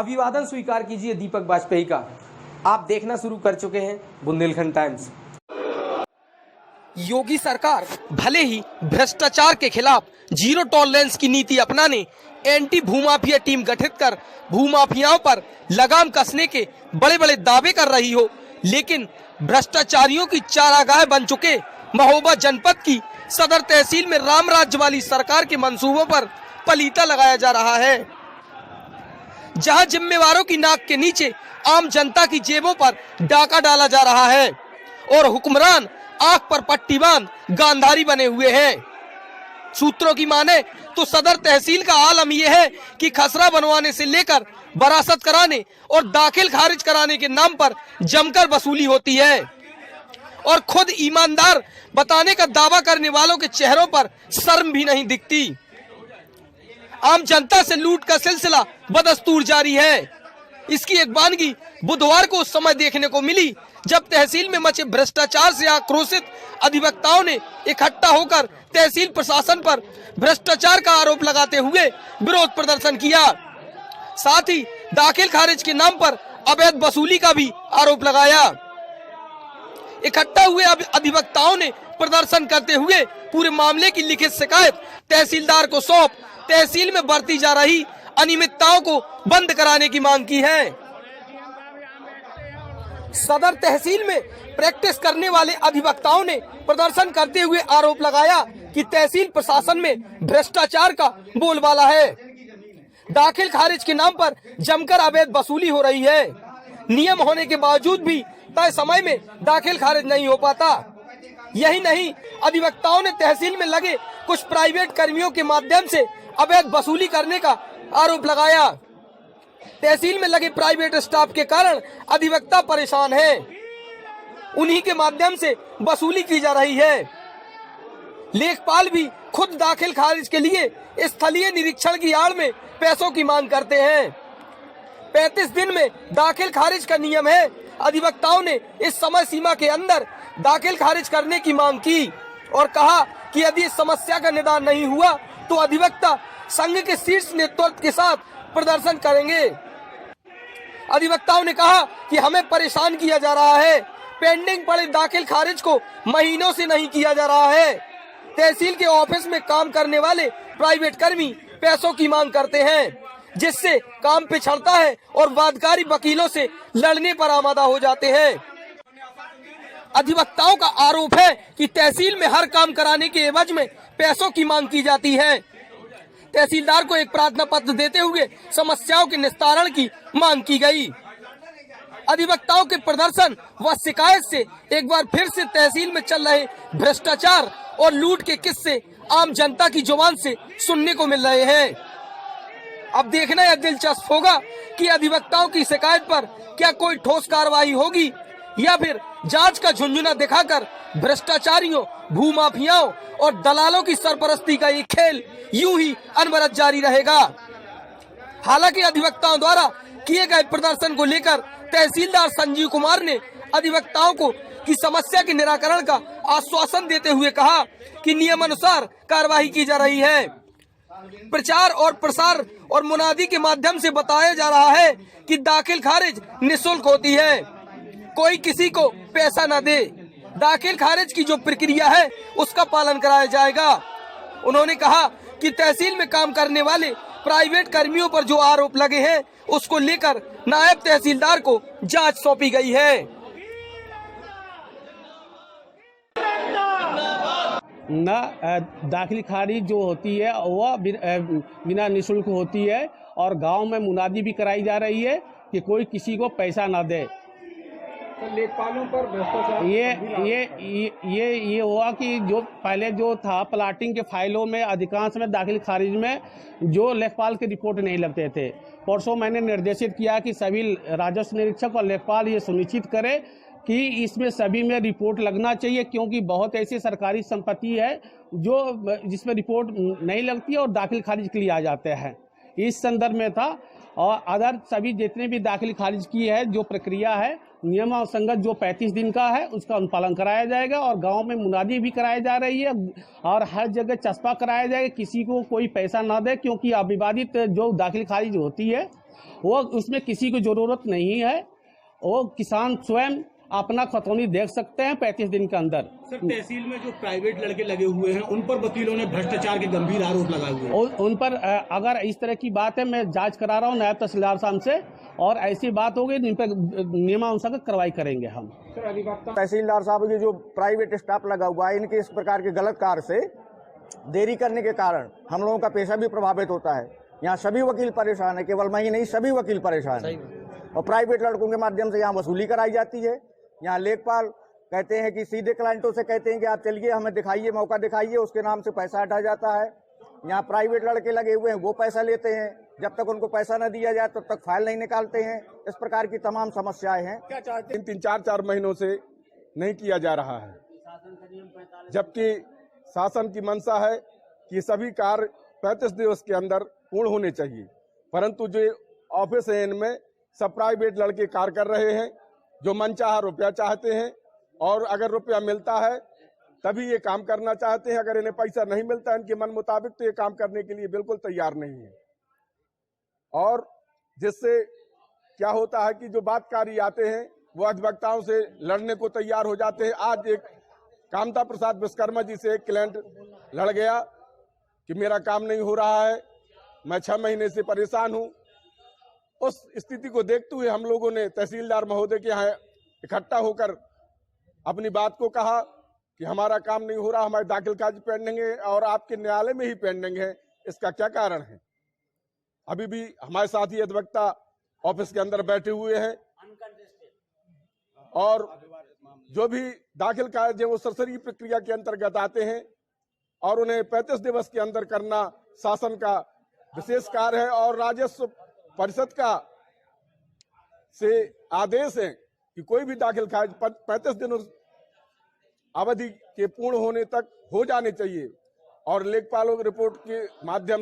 अभिवादन स्वीकार कीजिए दीपक वाजपेयी का। आप देखना शुरू कर चुके हैं बुंदेलखंड टाइम्स। योगी सरकार भले ही भ्रष्टाचार के खिलाफ जीरो टॉलरेंस की नीति अपनाने एंटी भूमाफिया टीम गठित कर भूमाफियाओं पर लगाम कसने के बड़े बड़े दावे कर रही हो, लेकिन भ्रष्टाचारियों की चारागाह बन चुके महोबा जनपद की सदर तहसील में राम राज्य वाली सरकार के मंसूबों पर पलीता लगाया जा रहा है, जहां जिम्मेवारों की नाक के नीचे आम जनता की जेबों पर डाका डाला जा रहा है और हुक्मरान आंख पर पट्टी बांध गांधारी बने हुए हैं। सूत्रों की माने तो सदर तहसील का आलम यह है कि खसरा बनवाने से लेकर वरासत कराने और दाखिल खारिज कराने के नाम पर जमकर वसूली होती है और खुद ईमानदार बताने का दावा करने वालों के चेहरों पर शर्म भी नहीं दिखती। आम जनता से लूट का सिलसिला बदस्तूर जारी है। इसकी एक वानगी बुधवार को उस समय देखने को मिली जब तहसील में मचे भ्रष्टाचार से आक्रोशित अधिवक्ताओं ने इकट्ठा होकर तहसील प्रशासन पर भ्रष्टाचार का आरोप लगाते हुए विरोध प्रदर्शन किया। साथ ही दाखिल खारिज के नाम पर अवैध वसूली का भी आरोप लगाया। इकट्ठा हुए अधिवक्ताओं ने प्रदर्शन करते हुए पूरे मामले की लिखित शिकायत तहसीलदार को सौंप तहसील में बरती जा रही अनियमितताओं को बंद कराने की मांग की है। सदर तहसील में प्रैक्टिस करने वाले अधिवक्ताओं ने प्रदर्शन करते हुए आरोप लगाया कि तहसील प्रशासन में भ्रष्टाचार का बोलबाला है। दाखिल खारिज के नाम पर जमकर अवैध वसूली हो रही है। नियम होने के बावजूद भी तय समय में दाखिल खारिज नहीं हो पाता। यही नहीं, अधिवक्ताओं ने तहसील में लगे कुछ प्राइवेट कर्मियों के माध्यम से अवैध वसूली करने का आरोप लगाया। तहसील में लगे प्राइवेट स्टाफ के कारण अधिवक्ता परेशान है, उन्हीं के माध्यम से वसूली की जा रही है। लेखपाल भी खुद दाखिल खारिज के लिए स्थलीय निरीक्षण की आड़ में पैसों की मांग करते हैं। 35 दिन में दाखिल खारिज का नियम है। अधिवक्ताओं ने इस समय सीमा के अंदर दाखिल खारिज करने की मांग की और कहा कि यदि इस समस्या का निदान नहीं हुआ तो अधिवक्ता संघ के शीर्ष नेतृत्व के साथ प्रदर्शन करेंगे। अधिवक्ताओं ने कहा कि हमें परेशान किया जा रहा है। पेंडिंग पड़े दाखिल खारिज को महीनों से नहीं किया जा रहा है। तहसील के ऑफिस में काम करने वाले प्राइवेट कर्मी पैसों की मांग करते हैं, जिससे काम पिछड़ता है और वादकारी वकीलों से लड़ने पर आमादा हो जाते हैं। अधिवक्ताओं का आरोप है कि तहसील में हर काम कराने के एवज में पैसों की मांग की जाती है। तहसीलदार को एक प्रार्थना पत्र देते हुए समस्याओं के निस्तारण की मांग की गई। अधिवक्ताओं के प्रदर्शन व शिकायत से एक बार फिर से तहसील में चल रहे भ्रष्टाचार और लूट के किस्से आम जनता की जुबान से सुनने को मिल रहे हैं। अब देखना यह दिलचस्प होगा कि अधिवक्ताओं की शिकायत पर क्या कोई ठोस कार्रवाई होगी या फिर जांच का झुंझुना दिखाकर भ्रष्टाचारियों, भूमाफियाओं और दलालों की सरपरस्ती का ये खेल यूं ही अनवरत जारी रहेगा। हालांकि अधिवक्ताओं द्वारा किए गए प्रदर्शन को लेकर तहसीलदार संजीव कुमार ने अधिवक्ताओं को की समस्या के निराकरण का आश्वासन देते हुए कहा कि नियमानुसार कार्रवाई की जा रही है। प्रचार और प्रसार और मुनादी के माध्यम से बताया जा रहा है कि दाखिल खारिज निःशुल्क होती है, कोई किसी को पैसा न दे। दाखिल खारिज की जो प्रक्रिया है उसका पालन कराया जाएगा। उन्होंने कहा कि तहसील में काम करने वाले प्राइवेट कर्मियों पर जो आरोप लगे हैं उसको लेकर नायब तहसीलदार को जांच सौंपी गई है। दाखिल खारिज जो होती है वह बिना निःशुल्क होती है और गांव में मुनादी भी कराई जा रही है कि कोई किसी को पैसा ना दे। लेखपालों पर भ्रष्टाचार ये हुआ कि जो पहले जो था प्लाटिंग के फाइलों में अधिकांश में दाखिल खारिज में जो लेखपाल के रिपोर्ट नहीं लगते थे। परसों मैंने निर्देशित किया कि सभी राजस्व निरीक्षक और लेखपाल ये सुनिश्चित करें कि इसमें सभी में रिपोर्ट लगना चाहिए, क्योंकि बहुत ऐसी सरकारी संपत्ति है जो जिसमें रिपोर्ट नहीं लगती है और दाखिल खारिज के लिए आ जाते हैं। इस संदर्भ में था और अदर सभी जितने भी दाखिल खारिज की है जो प्रक्रिया है नियमानुसार जो 35 दिन का है उसका अनुपालन कराया जाएगा और गांव में मुनादी भी कराई जा रही है और हर जगह चस्पा कराया जाएगा, किसी को कोई पैसा ना दे, क्योंकि अविवादित जो दाखिल खारिज होती है वो उसमें किसी की जरूरत नहीं है। वो किसान स्वयं अपना खतौनी देख सकते हैं 35 दिन के अंदर। सर, तहसील में जो प्राइवेट लड़के लगे हुए हैं उन पर वकीलों ने भ्रष्टाचार के गंभीर आरोप लगाए हुए हैं। उन पर अगर इस तरह की बात है, मैं जांच करा रहा हूं नायब तहसीलदार साहब से, और ऐसी बात होगी इन पर नियमानुसार कार्रवाई करेंगे हम। सर, अधिवक्ता तहसीलदार साहब की जो प्राइवेट स्टाफ लगा हुआ है, इनके इस प्रकार के गलत कार्य से देरी करने के कारण हम लोगों का पेशा भी प्रभावित होता है। यहाँ सभी वकील परेशान है, केवल मैं ही नहीं, सभी वकील परेशान है। और प्राइवेट लड़कों के माध्यम से यहाँ वसूली कराई जाती है। यहाँ लेखपाल कहते हैं कि सीधे क्लाइंटों से कहते हैं कि आप चलिए हमें दिखाइए, मौका दिखाइए, उसके नाम से पैसा हटा जाता है। यहाँ प्राइवेट लड़के लगे हुए हैं, वो पैसा लेते हैं, जब तक उनको पैसा न दिया जाए तब तक फाइल नहीं निकालते हैं। इस प्रकार की तमाम समस्याएं हैं। क्या चाहते हैं? 3-4 महीनों से नहीं किया जा रहा है, जबकि शासन की मंशा है कि सभी कार्य 35 दिवस के अंदर पूर्ण होने चाहिए, परंतु जो ऑफिस है इनमें सब प्राइवेट लड़के कार्य कर रहे हैं, जो मनचाहा रुपया चाहते हैं, और अगर रुपया मिलता है तभी ये काम करना चाहते हैं। अगर इन्हें पैसा नहीं मिलता इनके मन मुताबिक तो ये काम करने के लिए बिल्कुल तैयार नहीं है। और जिससे क्या होता है कि जो बातकारी आते हैं वो अधिवक्ताओं से लड़ने को तैयार हो जाते हैं। आज एक कामता प्रसाद विश्वकर्मा जी से एक क्लाइंट लड़ गया कि मेरा काम नहीं हो रहा है, मैं 6 महीने से परेशान हूं। उस स्थिति को देखते हुए हम लोगों ने तहसीलदार महोदय के यहाँ इकट्ठा होकर अपनी बात को कहा कि हमारा काम नहीं हो रहा, हमारे दाखिल काज पेंडिंग है और आपके न्यायालय में ही पेंडिंग है, इसका क्या कारण है। अभी भी हमारे साथी अधिवक्ता ऑफिस के अंदर बैठे हुए हैं और जो भी दाखिल काज है वो सरसरी प्रक्रिया के अंतर्गत आते हैं और उन्हें 35 दिवस के अंदर करना शासन का विशेष कार्य है। और राजस्व परिषद का से आदेश है कि कोई भी दाखिल काज 35 दिनों अवधि के पूर्ण होने तक हो जाने चाहिए। और लेखपालों की रिपोर्ट के माध्यम